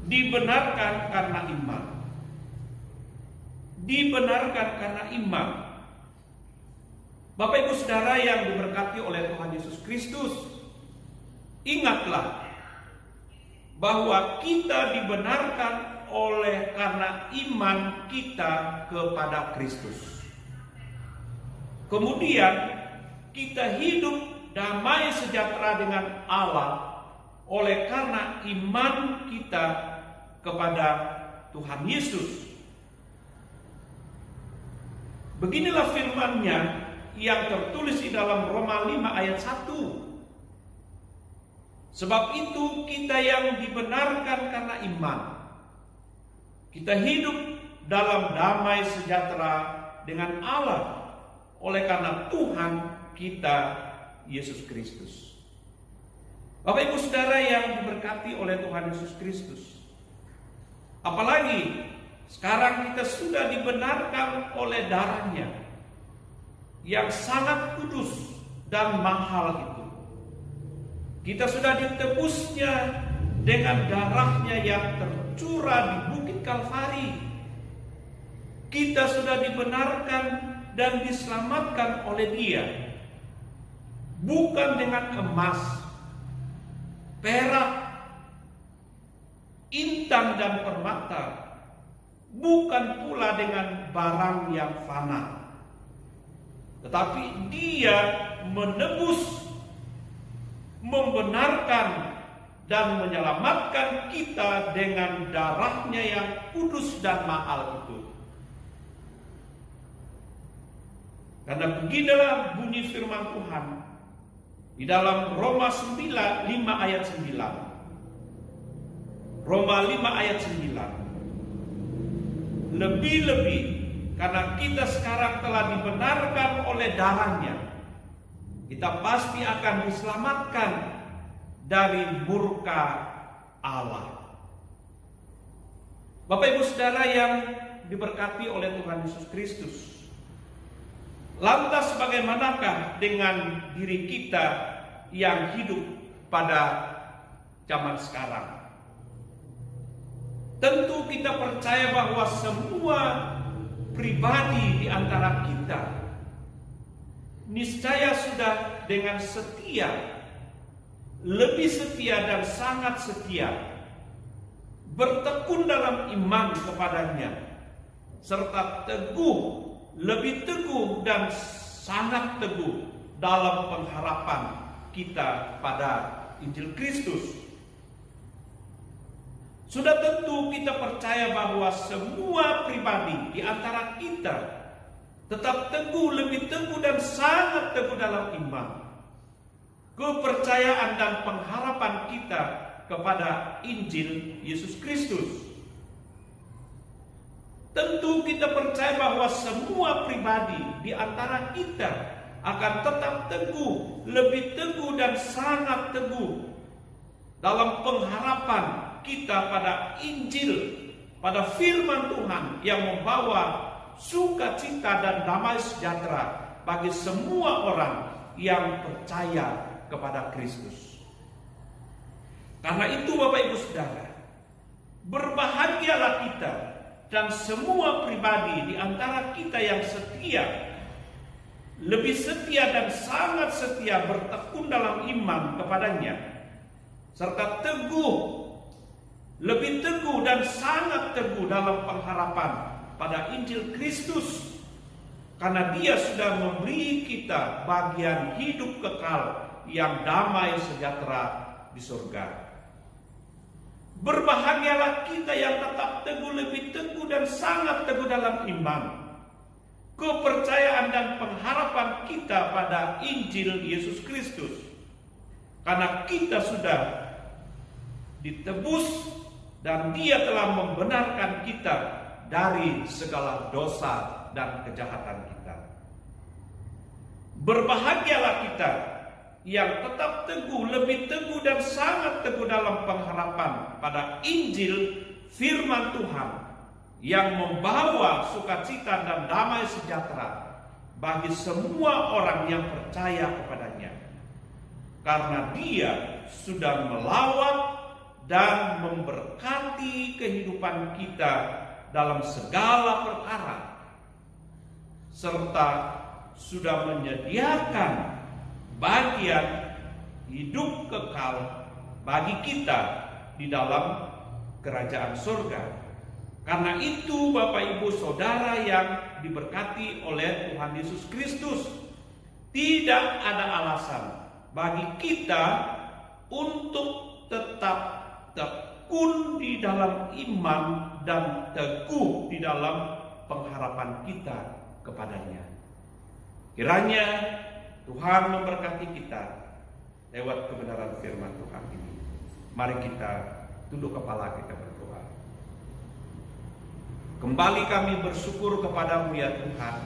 dibenarkan karena iman. Dibenarkan karena iman. Bapak Ibu Saudara yang diberkati oleh Tuhan Yesus Kristus, ingatlah bahwa kita dibenarkan oleh karena iman kita kepada Kristus. Kemudian kita hidup damai sejahtera dengan Allah oleh karena iman kita kepada Tuhan Yesus. Beginilah firman-Nya yang tertulis di dalam Roma 5 ayat 1. Sebab itu kita yang dibenarkan karena iman, kita hidup dalam damai sejahtera dengan Allah oleh karena Tuhan kita Yesus Kristus. Bapak Ibu Saudara yang diberkati oleh Tuhan Yesus Kristus, apalagi sekarang kita sudah dibenarkan oleh darah-Nya yang sangat kudus dan mahal itu. Kita sudah ditebusnya dengan darah-Nya yang tercurah di Bukit Kalvari. Kita sudah dibenarkan dan diselamatkan oleh Dia, bukan dengan emas, perak, intan dan permata, bukan pula dengan barang yang fana, tetapi Dia menebus, membenarkan dan menyelamatkan kita dengan darah-Nya yang kudus dan mahal itu. Karena beginilah bunyi firman Tuhan di dalam Roma 5 ayat 9. Roma 5 ayat 9. Lebih-lebih karena kita sekarang telah dibenarkan oleh darah-Nya, kita pasti akan diselamatkan dari murka Allah. Bapak Ibu Saudara yang diberkati oleh Tuhan Yesus Kristus, lantas bagaimanakah dengan diri kita yang hidup pada zaman sekarang? Tentu kita percaya bahwa semua pribadi di antara kita niscaya sudah dengan setia, lebih setia dan sangat setia, bertekun dalam iman kepadanya, serta teguh, lebih teguh dan sangat teguh dalam pengharapan kita pada Injil Kristus. Sudah tentu kita percaya bahwa semua pribadi di antara kita tetap teguh, lebih teguh dan sangat teguh dalam iman, kepercayaan dan pengharapan kita kepada Injil Yesus Kristus. Tentu kita percaya bahwa semua pribadi di antara kita akan tetap teguh, lebih teguh dan sangat teguh dalam pengharapan kita pada Injil, pada firman Tuhan yang membawa sukacita dan damai sejahtera bagi semua orang yang percaya kepada Kristus. Karena itu Bapak Ibu Saudara, berbahagialah kita dan semua pribadi di antara kita yang setia lebih setia dan sangat setia bertekun dalam iman kepadanya, serta lebih teguh dan sangat teguh dalam pengharapan pada Injil Kristus, karena Dia sudah memberi kita bagian hidup kekal yang damai sejahtera di surga. Berbahagialah kita yang tetap teguh, lebih teguh dan sangat teguh dalam iman, kepercayaan dan pengharapan kita pada Injil Yesus Kristus, karena kita sudah ditebus dan Dia telah membenarkan kita dari segala dosa dan kejahatan kita. Berbahagialah kita yang tetap teguh, lebih teguh dan sangat teguh dalam pengharapan pada Injil firman Tuhan, yang membawa sukacita dan damai sejahtera bagi semua orang yang percaya kepadanya, karena Dia sudah melawat dan memberkati kehidupan kita dalam segala perkara, serta sudah menyediakan bagian hidup kekal bagi kita di dalam kerajaan surga. Karena itu Bapak Ibu Saudara yang diberkati oleh Tuhan Yesus Kristus, tidak ada alasan bagi kita untuk tetap tekun di dalam iman dan teguh di dalam pengharapan kita kepadanya. Kiranya Tuhan memberkati kita lewat kebenaran firman Tuhan ini. Mari kita tunduk kepala, kita berdoa. Kembali kami bersyukur kepadamu ya Tuhan,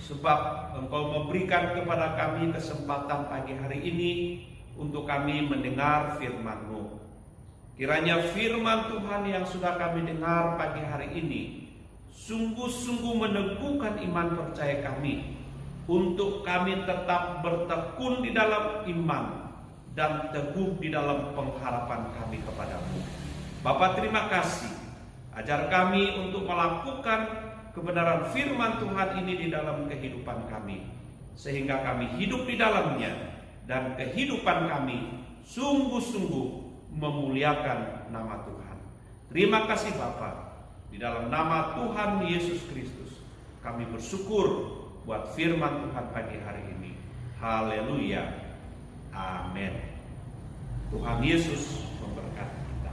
sebab Engkau memberikan kepada kami kesempatan pagi hari ini untuk kami mendengar firman-Mu. Kiranya firman Tuhan yang sudah kami dengar pagi hari ini sungguh-sungguh meneguhkan iman percaya kami, untuk kami tetap bertekun di dalam iman dan teguh di dalam pengharapan kami kepadamu. Bapa, terima kasih, ajar kami untuk melakukan kebenaran firman Tuhan ini di dalam kehidupan kami, sehingga kami hidup di dalamnya dan kehidupan kami sungguh-sungguh memuliakan nama Tuhan. Terima kasih Bapa, di dalam nama Tuhan Yesus Kristus kami bersyukur buat firman Tuhan pagi hari ini. Haleluya, amin. Tuhan Yesus memberkati kita.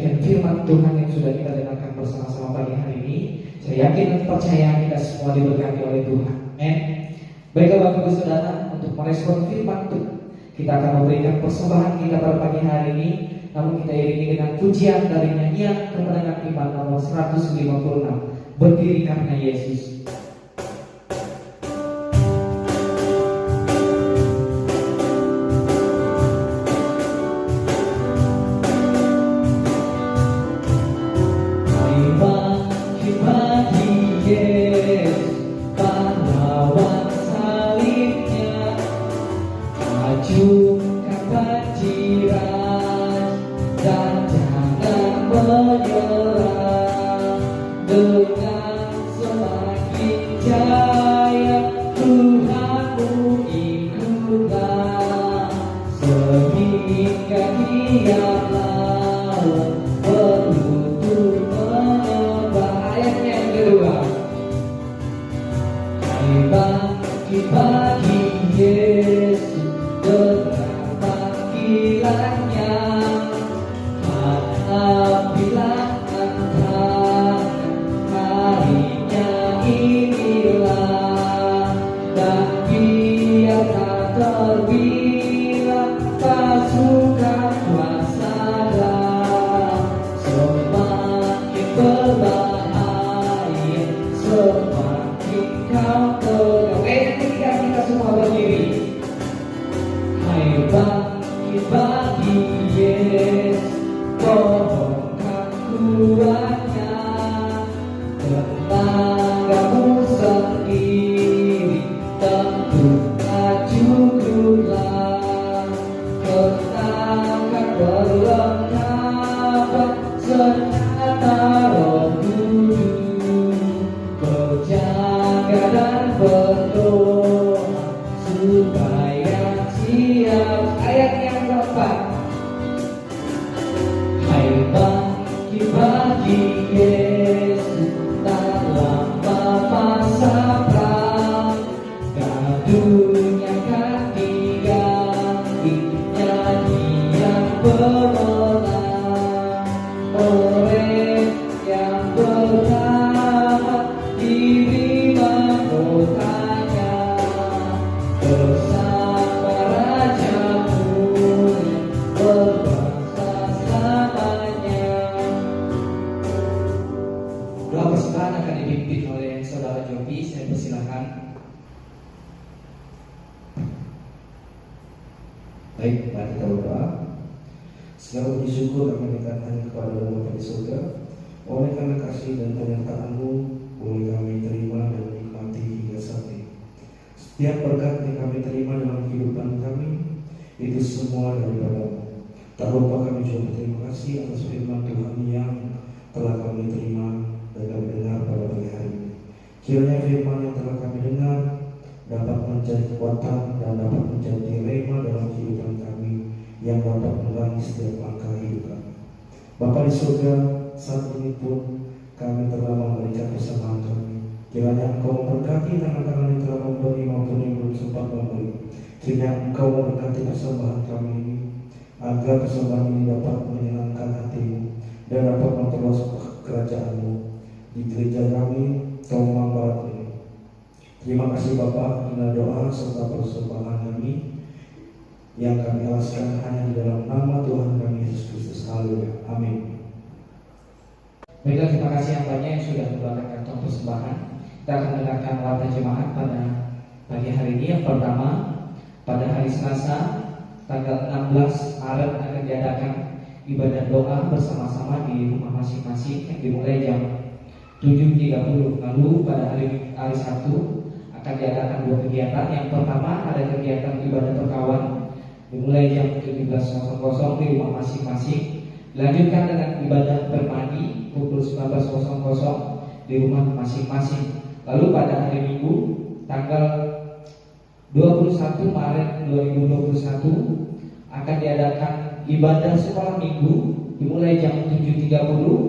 Dan firman Tuhan yang sudah kita dengarkan bersama-sama pagi hari ini, saya yakin dan percaya kita semua diberkati oleh Tuhan. Amin. Baiklah Bapak Ibu Saudara, untuk merespon firman Tuhan, kita akan memberikan persembahan kita pada pagi hari ini, namun kita iringi dengan pujian dari nyanyian kemenangan iman nomor 156, Berdiri Karena Yesus. Terbilang tak suka kuasa supaya siap. Ayat yang keempat. Hai bagi Yesus dalam masa perang, gadunya kan diganti nyanyi yang pemenang. Orang yang bernama diri mahkotanya bersama Rajamu berbangsa selamanya. Doa persembahan akan dipimpin oleh Saudara Jopi. Saya persilahkan. Baik, mari kita berdoa. Segala puji syukur kami katakan kepada Bapa di surga. Oleh karena kasih dan penyertaan-Mu, boleh kami terima dan nikmati hingga saat ini. Setiap berkat yang kami terima dalam kehidupan kami, itu semua daripada-Mu. Tak lupa kami juga berterima kasih atas firman Tuhan yang telah kami terima dan kami dengar pada pagi hari ini. Kiranya firman yang telah kami dengar dapat menjadi kekuatan dan dapat menjadi rema dalam kehidupan kami yang dapat menerangi setiap langkah hidup kami. Bapa di surga, saat ini pun kami telah memberikan persembahan kami. Kiranya Engkau memberkati tangan-tangan yang telah memberi maupun yang belum sempat memberi. Kiranya Engkau memberkati persembahan kami ini, agar persembahan ini dapat menyenangkan hati-Mu dan dapat memperluas kerajaan-Mu di gereja kami, Tomang Barat ini. Terima kasih Bapa, inilah doa serta persembahan kami yang kami alaskan hanya di dalam nama Tuhan kami Yesus Kristus. Haleluya. Amin. Baiklah, terima kasih yang banyak yang sudah mendoakan kantong persembahan. Kita akan mendengarkan warta jemaat pada pagi hari ini. Yang pertama, pada hari Selasa tanggal 16 Maret akan diadakan ibadah doa bersama-sama di rumah masing-masing yang dimulai jam 7.30. Lalu pada hari Sabtu akan diadakan dua kegiatan. Yang pertama ada kegiatan ibadah berkawan dimulai jam 17.00 di rumah masing-masing. Dilanjutkan dengan ibadah bermandi pukul 19.00 di rumah masing-masing. Lalu pada hari Minggu tanggal 21 Maret 2021 akan diadakan ibadah sekolah minggu dimulai jam 7.30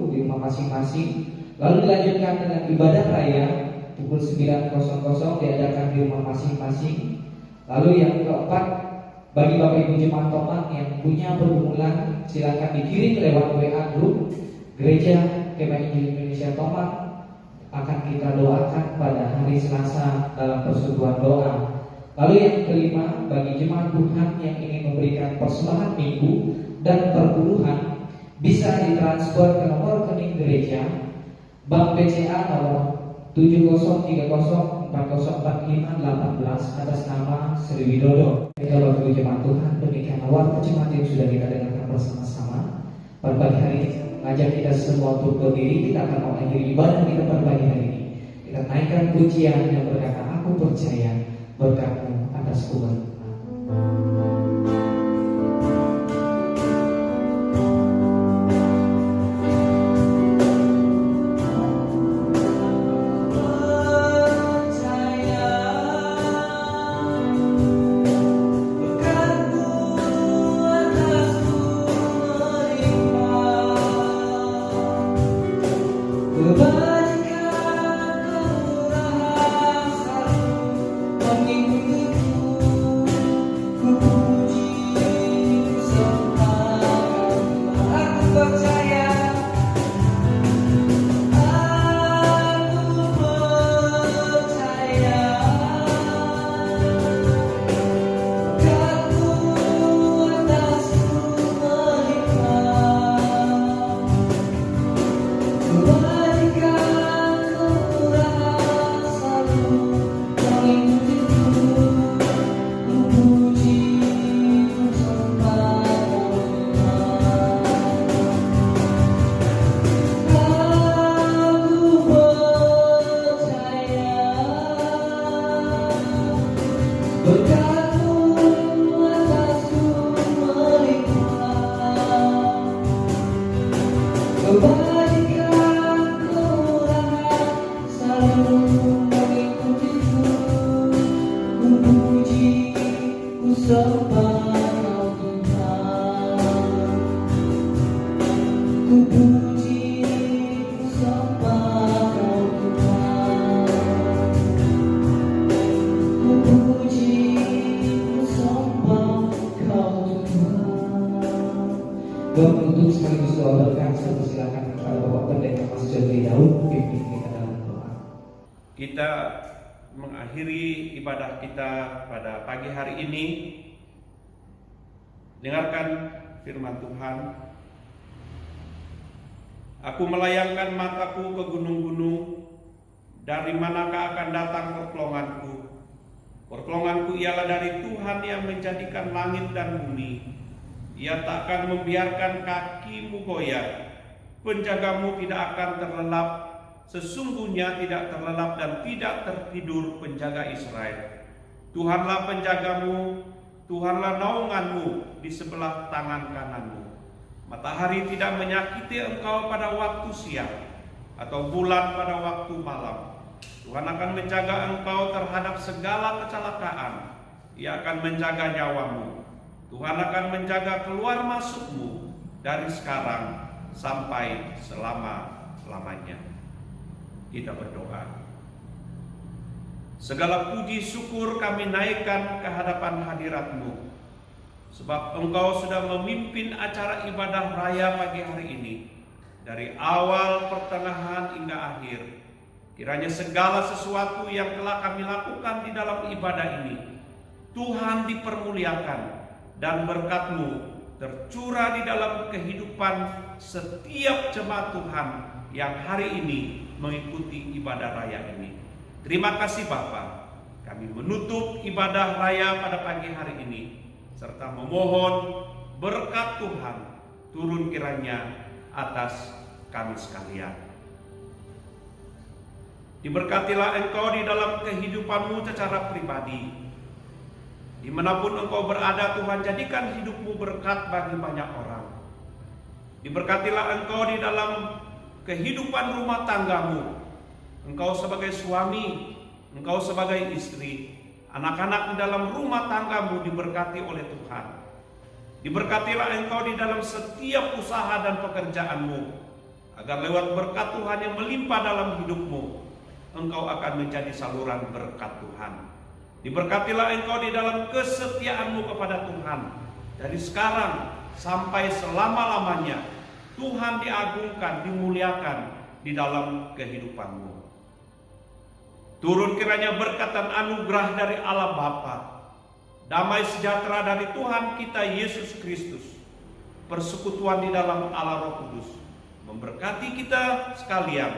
di rumah masing-masing. Lalu dilanjutkan dengan ibadah raya pukul 9.00 diadakan di rumah masing-masing. Lalu yang keempat, bagi Bapak Ibu Jemaat Tomang yang punya pergumulan, silakan dikirim lewat WA grup Gereja Kemah Injil Indonesia Tomang. Akan kita doakan pada hari Selasa dalam persekutuan doa. Lalu yang kelima, bagi jemaat Tuhan yang ingin memberikan persembahan minggu dan perpuluhan, bisa ditransfer ke nomor rekening gereja Bank BCA nomor 7030404518 atas nama Sri Widodo. Kita Bapak Jemaat Tuhan, demikian warta jemaat yang sudah kita dengarkan bersama-sama. Pada pagi hari ini mengajak kita semua untuk berdiri. Kita akan mengakhiri ibadah kita pada pagi hari ini. Kita naikkan pujian yang berkata, aku percaya berkat-Mu atas umat. Mengikuti sembah Kau Tuhan, ku puji, ku sembah Kau Tuhan, ku puji, ku sembah Kau Tuhan. Doa penutup sekaligus doa berkah, saya persilakan kepada Bapak Pendeta Mas Jody Daud pimpin kita dalam doa. Kita mengakhiri ibadah kita pada pagi hari ini. Dengarkan firman Tuhan. Aku melayangkan mataku ke gunung-gunung, dari manakah akan datang pertolonganku? Pertolonganku ialah dari Tuhan yang menjadikan langit dan bumi. Ia tak akan membiarkan kakimu goyah. Penjagamu tidak akan terlelap. Sesungguhnya tidak terlelap dan tidak tertidur penjaga Israel. Tuhanlah penjagamu, Tuhanlah naunganmu di sebelah tangan kananmu. Matahari tidak menyakiti engkau pada waktu siang, atau bulan pada waktu malam. Tuhan akan menjaga engkau terhadap segala kecelakaan. Ia akan menjaga nyawamu. Tuhan akan menjaga keluar masukmu dari sekarang sampai selama-lamanya. Kita berdoa. Segala puji syukur kami naikkan ke hadapan hadirat-Mu, sebab Engkau sudah memimpin acara ibadah raya pagi hari ini, dari awal, pertengahan, hingga akhir. Kiranya segala sesuatu yang telah kami lakukan di dalam ibadah ini, Tuhan dipermuliakan, dan berkat-Mu tercurah di dalam kehidupan setiap jemaat Tuhan yang hari ini mengikuti ibadah raya ini. Terima kasih Bapa. Kami menutup ibadah raya pada pagi hari ini, serta memohon berkat Tuhan turun kiranya atas kami sekalian. Diberkatilah Engkau di dalam kehidupan-Mu secara pribadi. Dimanapun Engkau berada, Tuhan, jadikan hidup-Mu berkat bagi banyak orang. Diberkatilah Engkau di dalam kehidupan rumah tangga-Mu. Engkau sebagai suami, Engkau sebagai istri, anak-anak di dalam rumah tangga-Mu diberkati oleh Tuhan. Diberkatilah Engkau di dalam setiap usaha dan pekerjaan-Mu, agar lewat berkat Tuhan yang melimpah dalam hidup-Mu, Engkau akan menjadi saluran berkat Tuhan. Diberkatilah Engkau di dalam kesetiaan-Mu kepada Tuhan, dari sekarang sampai selama-lamanya. Tuhan diagungkan, dimuliakan di dalam kehidupan-Mu. Turun kiranya berkat dan anugerah dari Allah Bapa, damai sejahtera dari Tuhan kita Yesus Kristus, persekutuan di dalam Allah Roh Kudus, memberkati kita sekalian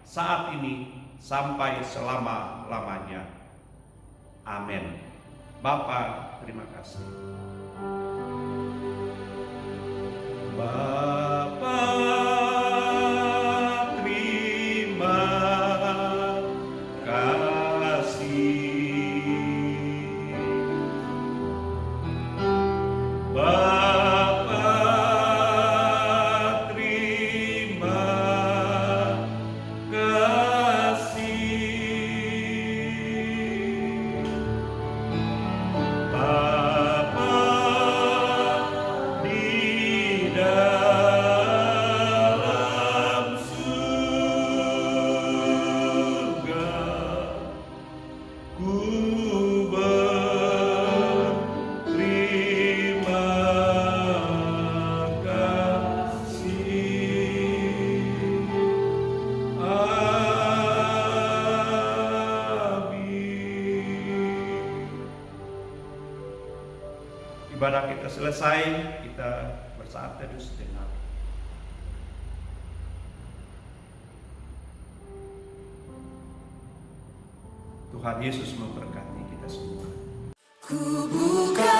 saat ini sampai selama-lamanya. Amin. Bapa, terima kasih. Bapa, terima kasih. Bapa, terima kasih. Bapa di dalam surga, ku berterima kasih. Amin. Ibadah kita selesai, kita bersaat teduh sejenak. Tuhan Yesus memberkati kita semua. Ku buka